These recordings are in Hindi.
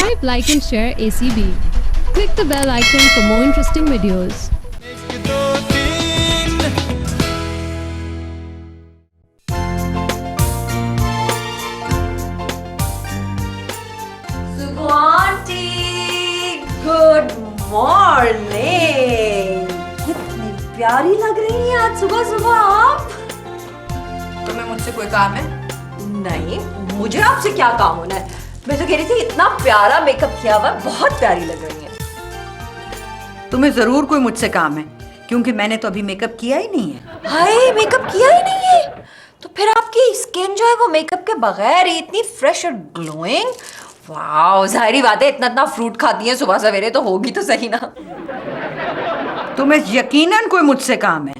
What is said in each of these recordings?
Subscribe, like and share ACB. Click the bell icon for more interesting videos. Good morning. कितनी प्यारी लग रही हैं आज सुबह सुबह आप। तुम्हें मुझसे कोई काम है? नहीं, मुझे आपसे क्या काम होना है। मैं तो कह रही थी इतना प्यारा मेकअप किया हुआ, बहुत प्यारी लग रही है। तुम्हें जरूर कोई मुझसे काम है, क्योंकि मैंने तो अभी मेकअप किया ही नहीं है। हाय, मेकअप किया ही नहीं है तो फिर आपकी स्किन जो है वो मेकअप के बगैर ही इतनी फ्रेश और ग्लोइंग। वाह, जाहिर बात है इतना इतना फ्रूट खाती है सुबह सवेरे तो होगी तो सही ना। तुम्हें यकीनन कोई मुझसे काम है।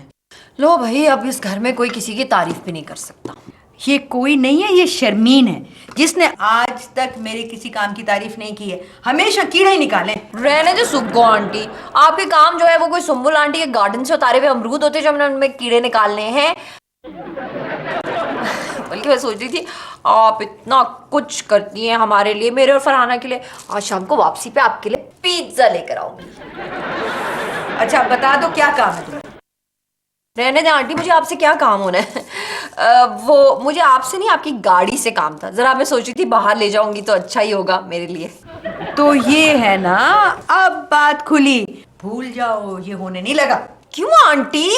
लो भाई, अब इस घर में कोई किसी की तारीफ भी नहीं कर सकता। ये कोई नहीं है, ये शर्मीन है, जिसने आज तक मेरे किसी काम की तारीफ नहीं की है। हमेशा कीड़े ही निकाले। रहने दो सुग्गो आंटी, आपके काम जो है वो कोई सुम्बुल आंटी के गार्डन से उतारे हुए अमरूद होते जो हमने उनमें कीड़े निकालने हैं। बल्कि मैं सोच रही थी आप इतना कुछ करती हैं हमारे लिए, मेरे और फरहाना के लिए। आज शाम को वापसी पे आपके लिए पिज्जा लेकर आऊंगी। अच्छा बता दो क्या काम है तुम्हें? रहने दें आंटी, मुझे आपसे क्या काम होना है। वो मुझे आपसे नहीं, आपकी गाड़ी से काम था। जरा मैं सोच रही थी बाहर ले जाऊंगी तो अच्छा ही होगा मेरे लिए। तो ये है ना, अब बात खुली। भूल जाओ, ये होने नहीं लगा। क्यों आंटी,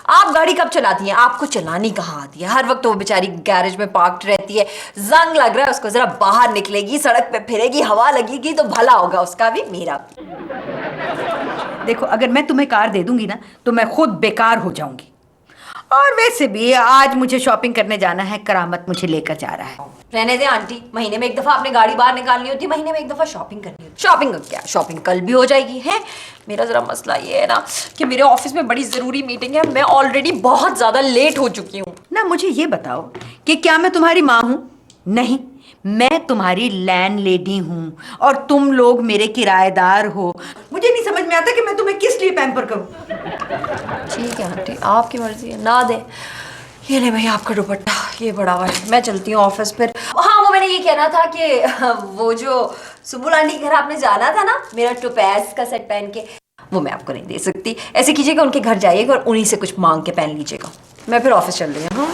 आप गाड़ी कब चलाती हैं? आपको चलानी कहाँ आती है? हर वक्त वो बेचारी गैरेज में पार्क्ड रहती है। जंग लग रहा है उसको, जरा बाहर निकलेगी, सड़क पे फिरेगी, हवा लगेगी तो भला होगा उसका भी मेरा भी। देखो, अगर मैं तुम्हें कार दे दूंगी ना तो मैं खुद बेकार हो जाऊंगी। और वैसे भी आज मुझे शॉपिंग करने जाना है, करामत मुझे लेकर जा रहा है। रहने दे आंटी, महीने में एक दफा आपने गाड़ी बाहर निकालनी होती है, महीने में एक दफा शॉपिंग करनी होती है। शॉपिंग का क्या, शॉपिंग कल भी हो जाएगी है। मेरा जरा मसला ये है ना कि मेरे ऑफिस में बड़ी जरूरी मीटिंग है, मैं ऑलरेडी बहुत ज्यादा लेट हो चुकी हूँ ना। मुझे ये बताओ कि क्या मैं तुम्हारी माँ हूँ? नहीं, मैं तुम्हारी लैंड लेडी हूँ और तुम लोग मेरे किराएदार हो। मुझे नहीं समझ में आता कि मैं तुम्हें किस लिए पैम्पर करूँ। ठीक है आंटी, आपकी मर्जी है, ना दे। ये ले भाई आपका दुपट्टा, ये बड़ा हुआ है। मैं चलती हूँ ऑफिस फिर। हाँ, वो मैंने ये कहना था कि वो जो सुबुल आंटी के घर आपने जाना था ना मेरा टोपैज का सेट पहन के, वो मैं आपको नहीं दे सकती। ऐसे कीजिएगा, उनके घर जाइएगा और उन्हीं से कुछ मांग के पहन लीजिएगा। मैं फिर ऑफिस चल रही हूँ।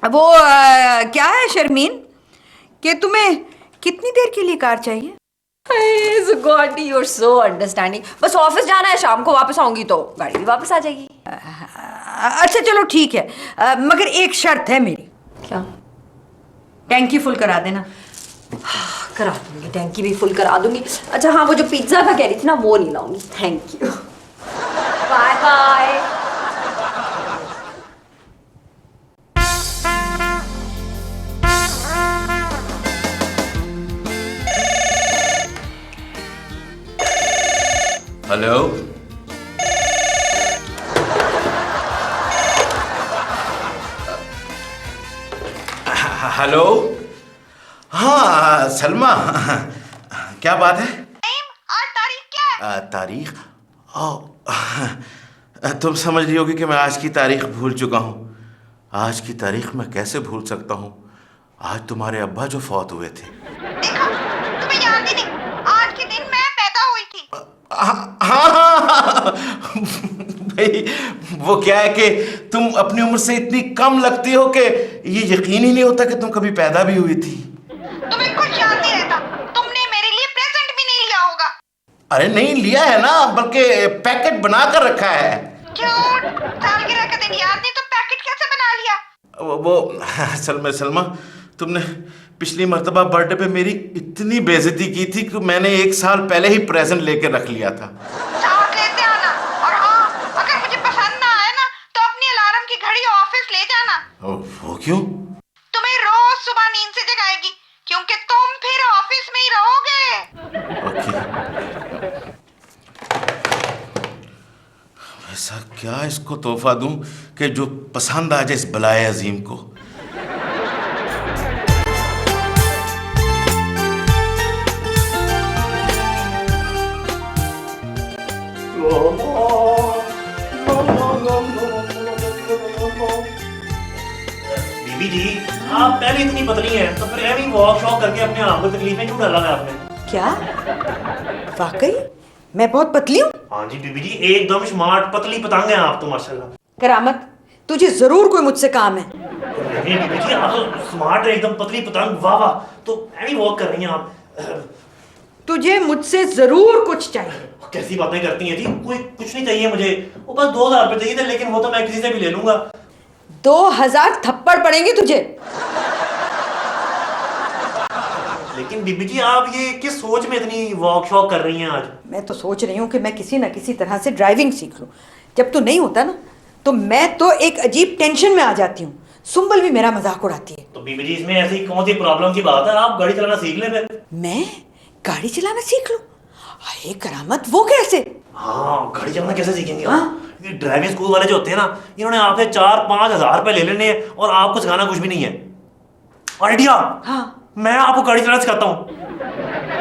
वो क्या है शर्मीन कि तुम्हें कितनी देर के लिए कार चाहिए? God, you are so understanding. बस ऑफिस जाना है, शाम को वापस आऊंगी तो गाड़ी भी वापस आ जाएगी। अच्छा चलो ठीक है, मगर एक शर्त है मेरी। क्या? टैंकी फुल करा देना। करा दूंगी, टैंकी भी फुल करा दूंगी। अच्छा हाँ, वो जो पिज्जा का कह रही थी ना वो नहीं लाऊंगी। Thank you, bye bye. Hello, hello. हाँ सलमा, क्या बात है? आज तारीख क्या है? तारीख? तुम समझ रही होगी कि मैं आज की तारीख भूल चुका हूँ। आज की तारीख मैं कैसे भूल सकता हूँ? आज तुम्हारे अब्बा जो फौत हुए थे। देखो, तुम्हें याद ही नहीं, आज के दिन मैं पैदा हुई थी। हाँ भाई, वो क्या है कि तुम अपनी उम्र से इतनी कम लगती हो कि ये यकीन ही नहीं होता कि तुम कभी पैदा भी हुई थी। तुम्हें कुछ याद नहीं रहता। तुमने मेरे लिए प्रेजेंट भी नहीं लिया होगा। अरे नहीं लिया है ना, बल्कि पैकेट बना कर रखा है। झूठ, सालगिरह का दिन याद नहीं तो पैकेट कैसे बना लिया? वो सलमा, तुमने पिछली मर्तबा बर्थडे पे मेरी इतनी बेइज्जती की थी कि मैंने 1 साल पहले ही प्रेजेंट लेके रख लिया था। साथ लेते आना, और हाँ, अगर मुझे पसंद ना आए ना तो अपनी अलार्म की घड़ी ऑफिस ले जाना। वो क्यों? तुम्हें रोज सुबह नींद से जगाएगी, क्योंकि तुम फिर ऑफिस में ही रहोगे। ओके। ऐसा क्या इसको तोहफा दूं कि जो पसंद आ जाए इस बलाए अजीम को। बीबी जी, आप पहले इतनी पतली हैं तो फिर एवं वॉक शॉक करके अपने आप को तकलीफें क्यों डाला है आपने? क्या वाकई मैं बहुत पतली हूँ? हाँ जी बीबी जी, एकदम स्मार्ट पतली पतंग हैं आप तो माशाल्लाह। करामत, तुझे जरूर कोई मुझसे काम है। नहीं बीबी जी, आप तो स्मार्ट है एकदम पतली पतंग, वाह वाह। तो एवं वॉक कर रही हैं आप। तुझे मुझसे जरूर कुछ चाहिए। कैसी बातें करती हैं जी, कोई कुछ नहीं चाहिए मुझे, वो बस 2000 रुपये चाहिए थे, लेकिन वो तो मैं किसी से भी ले लूंगा। 2000 थप्पड़ पड़ेंगे तुझे। लेकिन बीबी जी आप ये किस सोच में इतनी वॉक शॉक कर रही हैं आज? मैं तो सोच रही हूँ कि मैं किसी ना किसी तरह से ड्राइविंग सीख लूँ। जब तू नहीं होता ना तो मैं तो एक अजीब टेंशन में आ जाती हूँ। सुंबल भी मेरा मजाक उड़ाती है। तो बीबी जी इसमें ऐसी कौन सी प्रॉब्लम की बात है, आप गाड़ी चलाना सीख ले फिर। मैं गाड़ी चलाना सीख लूँ? अरे करामत, वो कैसे? हाँ, गाड़ी चलाना कैसे सीखेंगे आप? ये ड्राइविंग स्कूल वाले जो होते हैं ना, इन्होंने आपसे 4-5 हजार रुपए ले लेने हैं और आपको सिखाना कुछ भी नहीं है। आइडिया, हाँ, मैं आपको गाड़ी चलाना सिखाता हूँ।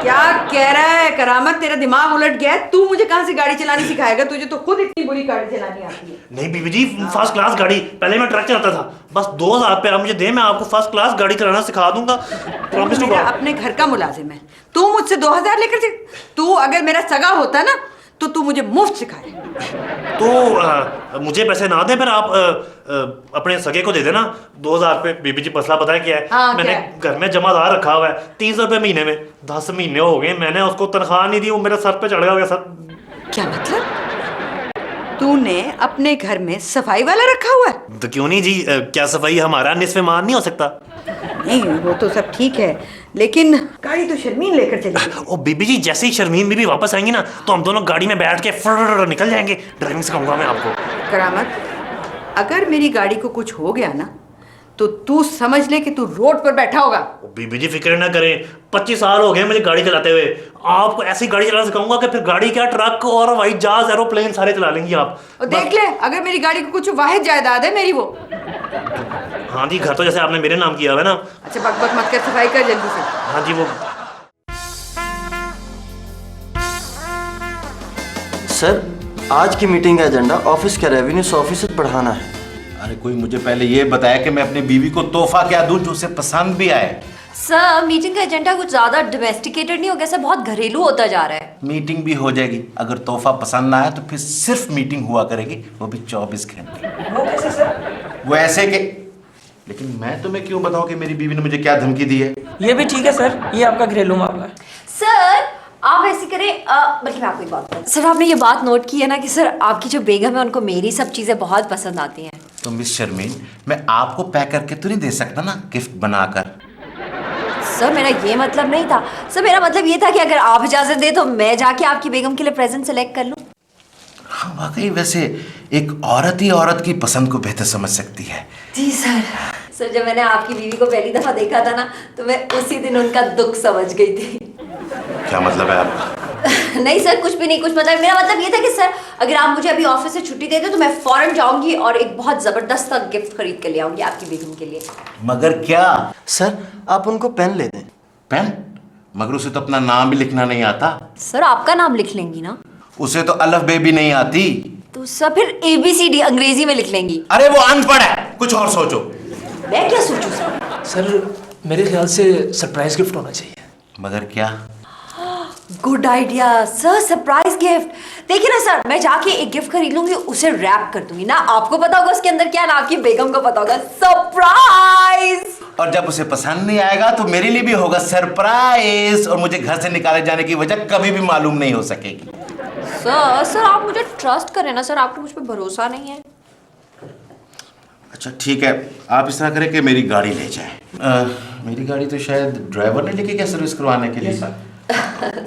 क्या कह रहा है करामत? तेरा दिमाग उलट गया है? तू मुझे कहाँ से गाड़ी चलानी सिखाएगा? तुझे तो खुद इतनी बुरी गाड़ी चलानी आती है। नहीं बीबी जी, फर्स्ट क्लास गाड़ी, पहले मैं ट्रक चलाता था, बस 2000 रुपये आप मुझे दे, मैं आपको फर्स्ट क्लास गाड़ी चलाना सिखा दूंगा। प्रॉमिस टू मेरा गॉड। अपने घर का मुलाजिम है, तू मुझसे 2000 लेकर से? तू अगर मेरा सगा होता ना तो तू मुझे मुफ्त सिखाए। तो मुझे पैसे ना दे, फिर आप अपने सगे को दे देना 2000 रुपये। बीबी जी मसला पता है क्या है? हाँ, मैंने क्या? घर में जमादार रखा हुआ है 300 रुपये महीने में, 10 महीने हो गए मैंने उसको तनख्वाह नहीं दी, वो मेरे सर पे चढ़ गया सर। क्या मतलब? तूने अपने घर में सफाई वाला रखा हुआ है? तो क्यों नहीं जी, क्या सफाई हमारा निस्फ़े मान नहीं हो सकता? नहीं, वो तो सब ठीक है, लेकिन गाड़ी तो शर्मीन लेकर चली गई। ओ बीबी जी, जैसे ही शर्मीन बीबी वापस आएंगी ना तो हम दोनों गाड़ी में बैठ के फर निकल जाएंगे। ड्राइविंग सिखाऊंगा मैं आपको। करामत, अगर मेरी गाड़ी को कुछ हो गया ना तो तू समझ ले कि तू रोड पर बैठा होगा। ओ बीबी जी फिक्र ना करें, 25 साल हो गए मुझे गाड़ी चलाते हुए, आपको ऐसी गाड़ी चलाना सिखाऊंगा कि फिर गाड़ी क्या, ट्रक और हवाई जहाज एरोप्लेन सारे चला लेंगी आप। और देख ले, अगर मेरी गाड़ी को कुछ वाहिद जायदाद है मेरी वो। हाँ जी, घर तो जैसे आपने मेरे नाम किया हुआ है ना। अच्छा बक मत कर, सफाई कर जल्दी से। हाँ जी, वो सर, आज की मीटिंग का एजेंडा ऑफिस का रेवेन्यू 100% बढ़ाना है। अरे कोई मुझे पहले ये बताया कि मैं अपनी बीवी को तोहफा क्या दूं जो उसे पसंद भी आए। सर मीटिंग का एजेंडा कुछ ज्यादा डोमेस्टिकेटेड नहीं हो गया सर, बहुत घरेलू होता जा रहा है। मीटिंग भी हो जाएगी, अगर तोहफा पसंद ना आया तो फिर सिर्फ मीटिंग हुआ करेगी, वो भी 24 घंटे। वो कैसे सर? वो ऐसे के, लेकिन मैं तुम्हें क्यों बताऊं कि मेरी बीवी ने मुझे क्या धमकी दी है? ये भी ठीक है सर, ये आपका घरेलू मामला है। सर आप ऐसे करें, बल्कि मैं आपको एक बात बताऊं। सर आपने ये बात नोट की है ना कि सर आपकी जो बेगम है उनको मेरी सब चीजें बहुत पसंद आती हैं। तो मिस शर्मीन, मैं आपको पैक करके तो नहीं दे सकता ना, गिफ्ट बनाकर। सर मेरा ये मतलब नहीं था सर, मेरा मतलब ये था कि अगर आप इजाजत दे तो मैं जाके आपकी बेगम के लिए प्रेजेंट सेलेक्ट कर लूं। हाँ वाकई, वैसे एक औरत ही औरत की पसंद को बेहतर समझ सकती है। जी सर। सर जब मैंने आपकी बीवी को पहली दफा देखा था ना तो मैं उसी दिन उनका दुख समझ गई थी। क्या मतलब है आपका? नहीं सर, कुछ भी नहीं, कुछ मतलब मेरा मतलब ये था कि सर अगर आप मुझे अभी ऑफिस से छुट्टी दे दो तो मैं फौरन जाऊंगी और एक बहुत जबरदस्त सा गिफ्ट खरीद के ले आऊंगी आपकी बेगम के लिए। मगर क्या? सर, आप उनको पेन ले दें। पेन? मगर उसे तो अपना नाम भी लिखना नहीं आता। सर आपका नाम लिख लेंगी ना? उसे तो अलफ बे भी नहीं आती। तो सर फिर ABCD अंग्रेजी में लिख लेंगी। अरे वो अनपढ़ है, कुछ और सोचो। मैं क्या सोचूं सर? सर मेरे ख्याल से सरप्राइज गिफ्ट होना चाहिए। मगर क्या? Good idea sir, surprise gift. देखिए ना सर, मैं जाके एक गिफ्ट खरीद लूंगी, उसे रैप कर दूंगी ना, आपको पता होगा उसके अंदर क्या है ना आपकी बेगम को पता होगा। सरप्राइज। और जब उसे पसंद नहीं आएगा तो मेरे लिए भी होगा सरप्राइज, और मुझे घर से निकाले जाने की वजह कभी भी मालूम नहीं हो सकेगी। सर आप मुझे ट्रस्ट करें ना सर, आपको मुझ पर भरोसा नहीं है। अच्छा ठीक है, आप इस तरह करें कि मेरी गाड़ी ले जाए। मेरी गाड़ी तो शायद ड्राइवर ने लेके गया सर्विस करवाने के लिए।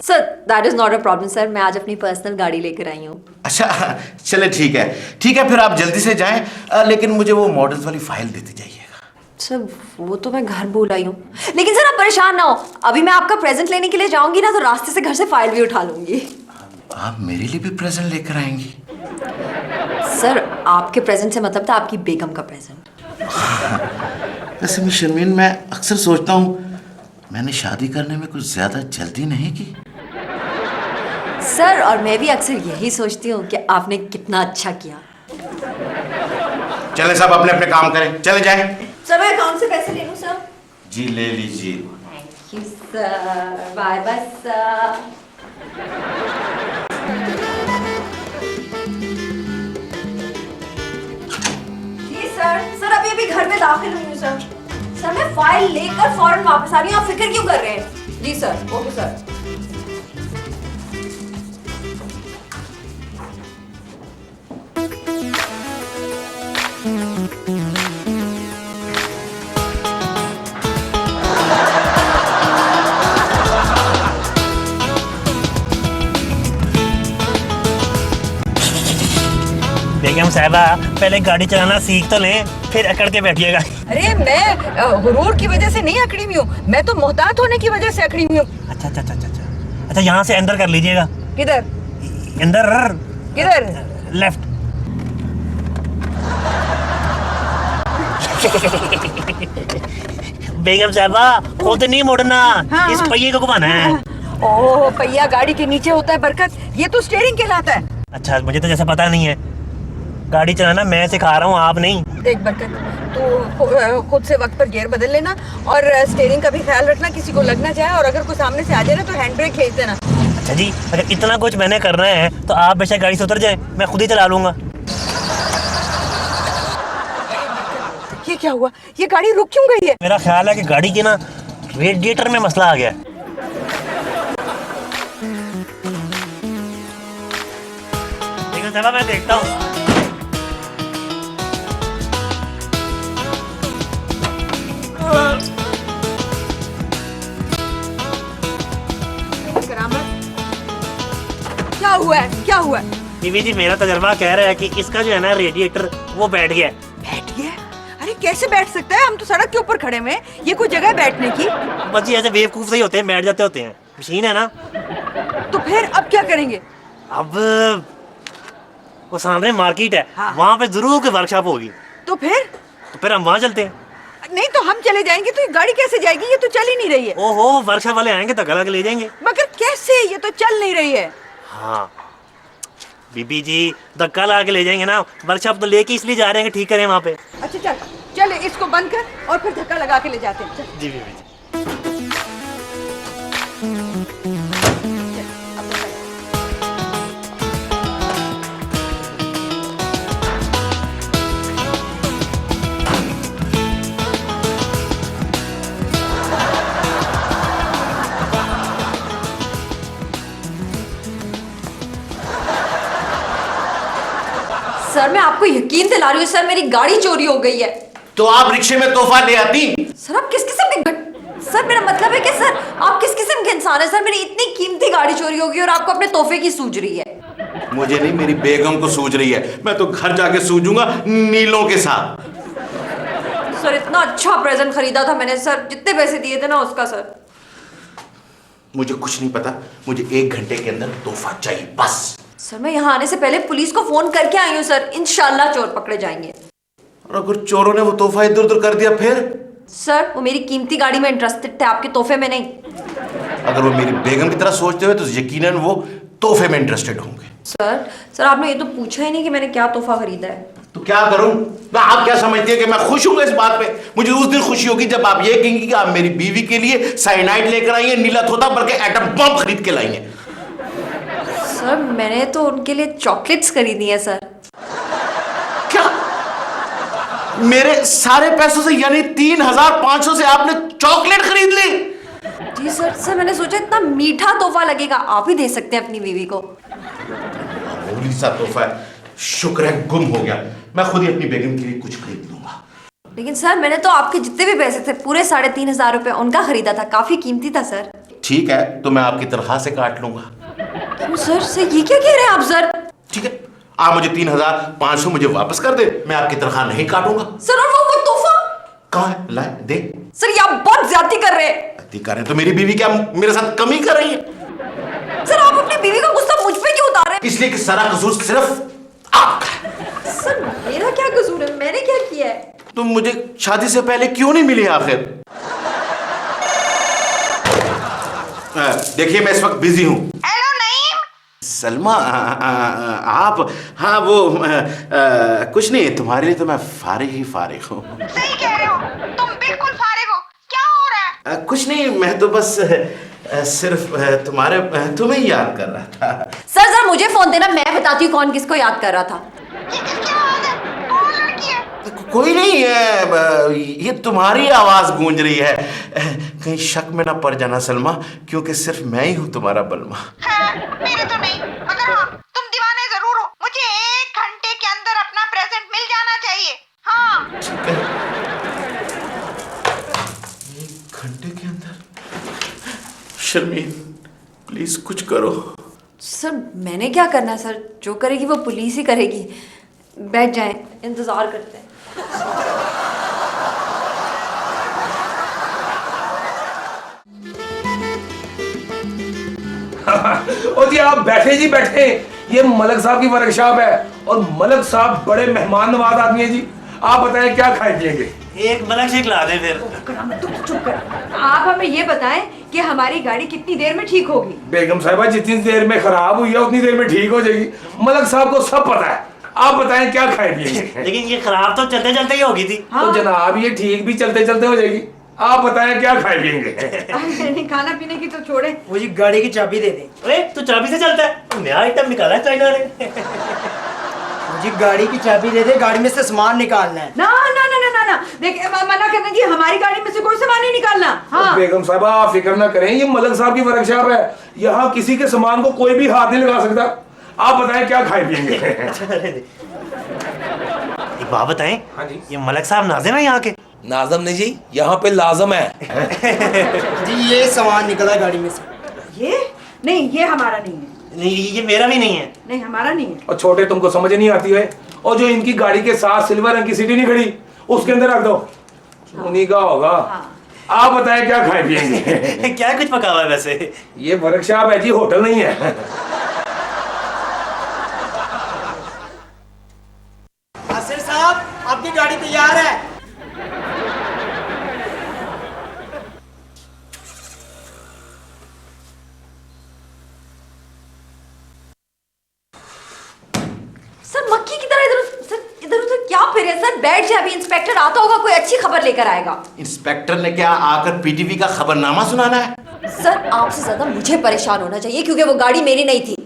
Sir that is not a problem sir, मैं आज अपनी पर्सनल गाड़ी लेकर आई हूँ। अच्छा चले, ठीक है फिर आप जल्दी से जाएं, लेकिन मुझे वो मॉडल्स वाली फाइल देती जाइएगा। सर वो तो मैं घर भूल आई हूँ, लेकिन सर आप परेशान ना हो, अभी मैं आपका प्रेजेंट लेने के लिए जाऊंगी ना तो रास्ते से घर से फाइल भी उठा लूंगी। आप मेरे लिए भी प्रेजेंट लेकर आएंगी? सर आपके प्रेजेंट से मतलब था आपकी बेगम का प्रेजेंट। वैसे मैं शर्मीन, मैं अक्सर सोचता हूँ मैंने शादी करने में कुछ ज्यादा जल्दी नहीं की। सर और मैं भी अक्सर यही सोचती हूँ कि आपने कितना अच्छा किया। चले सब अपने अपने काम करें, चले जाएं। सर मैं अकाउंट से पैसे ले लूँ सर? जी ले लीजिए। Thank you sir, bye bye sir. जी सर अभी अभी घर में दाखिल हुई हूँ सर। सर मैं फाइल लेकर फौरन वापस आ रही हूँ, आप फिक्र क्यों कर रहे हैं? जी सर, ओके सर। बेगम साहबा पहले गाड़ी चलाना सीख तो लें, फिर अकड़ के बैठिएगा। अरे मैं हुरूर की वजह से नहीं अकड़ी हुई हूँ, मैं तो मोहतात होने की वजह से अकड़ी हुई हूँ। अच्छा अच्छा अच्छा अच्छा अच्छा अच्छा, यहाँ से अंदर कर लीजिएगा। किधर अंदर किधर? लेफ्ट। बेगम साहबा खुद नहीं मुड़ना, इस पहिए को घुमाना है। ओह पहिया गाड़ी के नीचे होता है बरकत, ये तो स्टीयरिंग कहलाता है। अच्छा मुझे तो जैसा पता नहीं है, गाड़ी चलाना मैं सिखा रहा हूँ, आप नहीं। देख बरकत, तू खुद से वक्त पर गियर बदल लेना और स्टीयरिंग का भी ख्याल रखना, किसी को लग ना जाए, और अगर कोई सामने से आ जाए ना तो हैंड ब्रेक खींच देना। अच्छा जी, अगर इतना कुछ मैंने करना है तो आप बेशक गाड़ी से उतर जाए, मैं खुद ही चला लूंगा। ये क्या हुआ, ये गाड़ी रुक क्यों गई है? मेरा ख्याल है कि गाड़ी के ना रेडिएटर में मसला आ गया है। चला मैं देखता हूँ। क्या हुआ है, क्या हुआ है? बीवी जी मेरा तजर्बा कह रहा है कि इसका जो है ना रेडिएटर वो बैठ गया है। बैठ गया? अरे कैसे बैठ सकता है, हम तो सड़क के ऊपर खड़े हैं, ये कोई जगह है बैठने की? बस जी ऐसे बेवकूफ से ही होते हैं, बैठ जाते होते हैं, मशीन है ना। तो फिर अब क्या करेंगे? अब वो सामने मार्केट है, हाँ। वहाँ पे जरूर कोई वर्कशॉप होगी। तो फिर हम वहाँ चलते हैं। नहीं तो हम चले जाएंगे, तो ये गाड़ी कैसे जाएगी, ये तो चल ही नहीं रही है। ओहो वर्कशॉप वाले आएंगे तो गला के ले जाएंगे। मगर कैसे, ये तो चल नहीं रही है। हाँ बीबी जी धक्का ला के ले जाएंगे ना, वर्कशॉप तो लेके इसलिए जा रहे हैं कि ठीक करें वहाँ पे। अच्छा चल चल इसको बंद कर और फिर धक्का लगा के ले जाते हैं। चल। जी बीबी जी। सर मैं आपको यकीन दिला रही हूँ सर, मेरी गाड़ी चोरी हो गई है। तो आप रिक्शे में तोहफा ले आती। सर आप किस किस्म के सर मेरा मतलब है कि सर आप किस किस्म के इंसान है? सर मेरी इतनी कीमती गाड़ी चोरी होगी और आपको अपने तोहफे की सूझ रही है। मुझे नहीं, मेरी बेगम को सूझ रही है। मैं तो घर जाके सूझूंगा नीलों के साथ। सर इतना अच्छा प्रेजेंट खरीदा था मैंने सर, जितने पैसे दिए थे ना उसका। सर मुझे कुछ नहीं पता, मुझे 1 घंटे के अंदर तोहफा चाहिए बस। सर मैं यहाँ आने से पहले पुलिस को फोन करके आई हूँ सर, इंशाल्लाह चोर पकड़े जाएंगे। और अगर चोरों ने वो तोहफा इधर उधर कर दिया फिर? सर वो मेरी कीमती गाड़ी में इंटरेस्टेड थे, आपके तोहफे में नहीं। अगर वो मेरी बेगम की तरह सोचते हुए तो यकीनन वो तोहफे में इंटरेस्टेड होंगे। सर आपने ये तो पूछा ही नहीं कि मैंने क्या तोहफा खरीदा है। तो क्या करूं मैं? आप क्या समझती है कि मैं खुश हूं इस बात पे? मुझे उस दिन खुशी होगी जब आप ये कहेंगी कि आप मेरी बीवी के लिए साइनाइड लेकर आई हैं, नीला तोता भर के एटम बम खरीद के लाई हैं। सर मैंने तो उनके लिए चॉकलेट्स खरीदी है सर। क्या? मेरे सारे पैसों से यानी 3500 से आपने चॉकलेट खरीद ली? जी सर मैंने सोचा इतना मीठा तोहफा लगेगा, आप ही दे सकते हैं अपनी बीवी को। मामूली सा तोहफा है, शुक्र है गुम हो गया। मैं खुद ही अपनी बेगम के लिए कुछ खरीद लूंगा। लेकिन सर मैंने तो आपके जितने भी पैसे थे पूरे 3500 रुपए उनका खरीदा था, काफी कीमती था सर। ठीक है तो मैं आपकी तनख्वाह से काट लूंगा। क्यों सर ये क्या कह रहे हैं आप सर? ठीक है आप मुझे 3500 मुझे वापस कर दे, मैं आपकी तनख्वाह नहीं काटूंगा। सर और वो तोहफा कहाँ है? लाए दे। सर ये आप बहुत ज्यादती कर रहे हैं। ज्यादती कर रहे हैं तो मेरी बीवी क्या मेरे साथ कमी कर रही है? सर आप अपनी बीवी का गुस्सा मुझ पे क्यों उतार रहे हैं? इसलिए कि सारा कसूर सिर्फ आपका है। सर मेरा क्या कसूर है, मैंने क्या किया है? तुम मुझे शादी से पहले क्यों नहीं मिली आखिर? देखिए मैं इस वक्त बिजी हूँ। हेलो नईम। सलमा आप? हाँ वो कुछ नहीं, तुम्हारे लिए तो मैं फारिग ही फारिग हूँ। सही कह रहे हो, तुम बिल्कुल फारिग हो। क्या हो कुछ नहीं, मैं तो बस सिर्फ तुम्हें ही याद कर रहा था। सर जरा मुझे फोन देना, मैं बताती हूँ कौन किसको याद कर रहा था। ये किसकी आवाज है? कौन लड़की है? कोई नहीं है, ये तुम्हारी आवाज गूंज रही है। कहीं शक में ना पड़ जाना सलमा, क्योंकि सिर्फ मैं ही हूँ तुम्हारा बलमा। हाँ, मेरे तो नहीं, मगर हाँ तुम दीवाने जरूर हो। मुझे 1 घंटे के अंदर अपना प्रेजेंट मिल जाना चाहिए। हाँ ठीक है, 1 घंटे के अंदर। शर्मीन प्लीज कुछ करो। सर मैंने क्या करना है सर, जो करेगी वो पुलिस ही करेगी। बैठ जाएं, इंतजार करते हैं। ओ जी आप बैठे जी बैठे, ये मलक साहब की वर्कशॉप है और मलक साहब बड़े मेहमान नवाज आदमी है जी। आप बताएं क्या खाए पिएंगे? एक मलक शेक ला दे फिर। तुम चुप कर। आप हमें ये बताएं कि हमारी गाड़ी कितनी देर में ठीक होगी? बेगम साहिबा जितनी देर में खराब हुई है उतनी देर में ठीक हो जाएगी। मलक साहब को सब पता है। आप बताएं क्या खाए पिएंगे? लेकिन ये खराब तो चलते चलते ही होगी थी। तो जनाब ये ठीक भी चलते चलते हो जाएगी। आप बताएं क्या खाए पिएंगे? नहीं खाना पीने की तो छोड़े, मुझे गाड़ी की चाबी दे दे। अरे तो चाबी से चलता है, नया आइटम निकाला है चाइना ने। मुझे गाड़ी की चाबी दे दे, गाड़ी में से सामान निकालना है। ना ना ना ना ना ना देख, मना करना जी, हमारी गाड़ी में से कोई सामान नहीं निकालना। हाँ बेगम साहबा आप फिक्र ना करें, ये मलक साहब की वर्कशॉप है, यहाँ किसी के सामान को कोई भी हाथ नहीं लगा सकता। आप बताएं क्या खाए पिएंगे? एक बात बताएं। हाँ जी। ये मलक साहब नाज़िम है यहाँ के? नाजम नहीं जी, यहाँ पे लाजम है। जी ये सामान निकला गाड़ी में से। ये नहीं, ये हमारा नहीं है। नहीं ये मेरा भी नहीं है। नहीं हमारा नहीं है। और छोटे तुमको समझ नहीं आती है, और जो इनकी गाड़ी के साथ सिल्वर रंग की सीटी नहीं खड़ी उसके अंदर रख दो, उन्हीं का होगा। आप बताएं क्या खाए पिएंगे? क्या कुछ पका हुआ है वैसे? ये वर्कशॉप है जी, होटल नहीं है। आसिर साहब आपकी गाड़ी तैयार है। सर मक्खी की तरह इधर उधर क्या फिर है सर? बैठ जाए, अभी इंस्पेक्टर आता होगा, कोई अच्छी खबर लेकर आएगा। इंस्पेक्टर ने क्या आकर पीटीवी का खबरनामा सुनाना है? सर आपसे ज्यादा मुझे परेशान होना चाहिए, क्योंकि वो गाड़ी मेरी नहीं थी।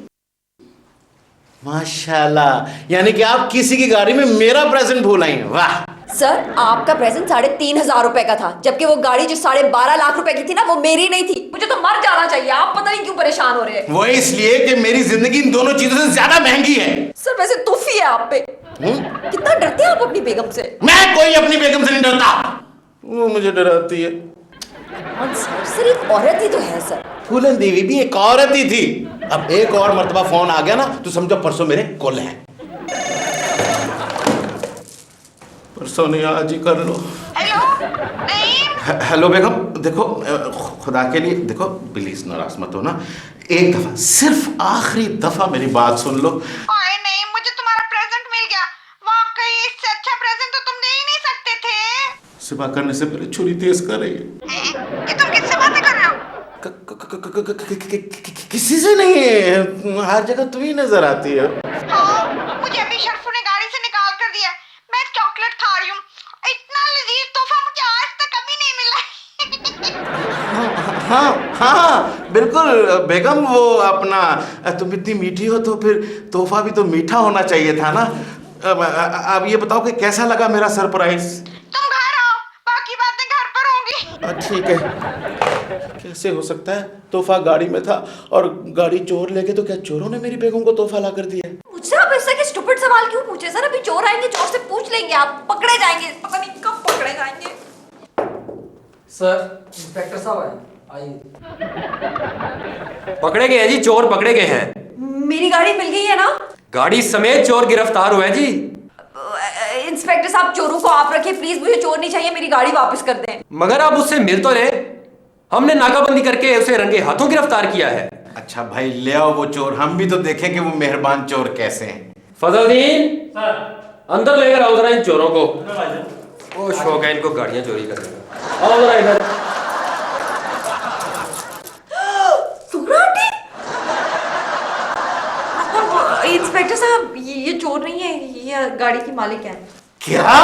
माशाल्लाह, यानी कि आप किसी की गाड़ी में मेरा प्रेजेंट भूल आई हैं। वाह सर आपका प्रेजेंट 3,500 रुपए का था, जबकि वो गाड़ी जो 12.5 लाख रुपए की थी ना, वो मेरी नहीं थी। मुझे तो मर जाना चाहिए। आप पता नहीं क्यों परेशान हो रहे हैं। वो इसलिए कि मेरी जिंदगी इन दोनों चीजों से ज्यादा महंगी है। सर वैसे तूफी है आप पे। कितना डरते हैं आप अपनी बेगम से? मैं कोई अपनी बेगम से नहीं डरता, वो मुझे डराती है। सर एक औरत ही तो है सर। फूलन देवी भी एक औरत ही थी। अब एक और मर्तबा फोन आ गया ना तो समझो परसों मेरे कुल है। परसों नहीं, आज ही कर लो। हेलो नहीं। हेलो बेगम, देखो खुदा के लिए देखो, प्लीज नाराज मत हो ना। एक दफा, सिर्फ आखिरी दफा मेरी बात सुन लो। ओए नहीं, मुझे तुम्हारा प्रेजेंट मिल गया। वाकई इससे अच्छा प्रेजेंट तो तुम दे ही नहीं सकते थे। सिवा करने से पहले छुरी तेज कर रही है। ये तुम किससे बातें कर रहे हो? किसी से नहीं है, हर जगह तुम ही नजर आती है। हाँ, मुझे अभी शर्फू ने गाड़ी से निकाल कर दिया। मैं चॉकलेट खा रही हूँ। इतना लजीज तोहफा मुझे आज तक कभी नहीं मिला। हाँ हाँ बिल्कुल बेगम, वो अपना तुम इतनी मीठी हो तो फिर तोहफा भी तो मीठा होना चाहिए था ना। अब ये बताओ कि कैसा लगा मेरा सरप्राइज? तुम घर आओ, बाकी बातें घर पर होंगी। ठीक है, कैसे हो सकता है? तोहफा गाड़ी में था और गाड़ी चोर लेके, तो क्या चोरों ने मेरी बेगम को तोहफा ला कर दिया? मुझसे आप ऐसा के स्टूपिड सवाल क्यों पूछे सर? अभी चोर आएंगे, चोर से पूछ लेंगे, आप पकड़े जाएंगे। पता नहीं कब पकड़े जाएंगे। सर इंस्पेक्टर साहब आए, आइए। पकड़े गए हैं जी, चोर पकड़े गए हैं। मेरी गाड़ी मिल गई है ना? गाड़ी समेत चोर गिरफ्तार हुए हैं जी। इंस्पेक्टर साहब चोरों को आप रखिए प्लीज, मुझे चोर नहीं चाहिए, मेरी गाड़ी वापस कर दें। मगर आप उससे मिल तो रहे, हमने नाकाबंदी करके उसे रंगे हाथों गिरफ्तार किया है। अच्छा भाई ले आओ वो चोर, हम भी तो देखें कि वो मेहरबान चोर कैसे हैं। फजलदीन अंदर लेकर आओ जरा इन चोरों को। वो शौक है इनको गाड़ियां चोरी करने का। आओ जरा इधर। इंस्पेक्टर साहब ये चोर नहीं है, ये गाड़ी की मालिक है। क्या?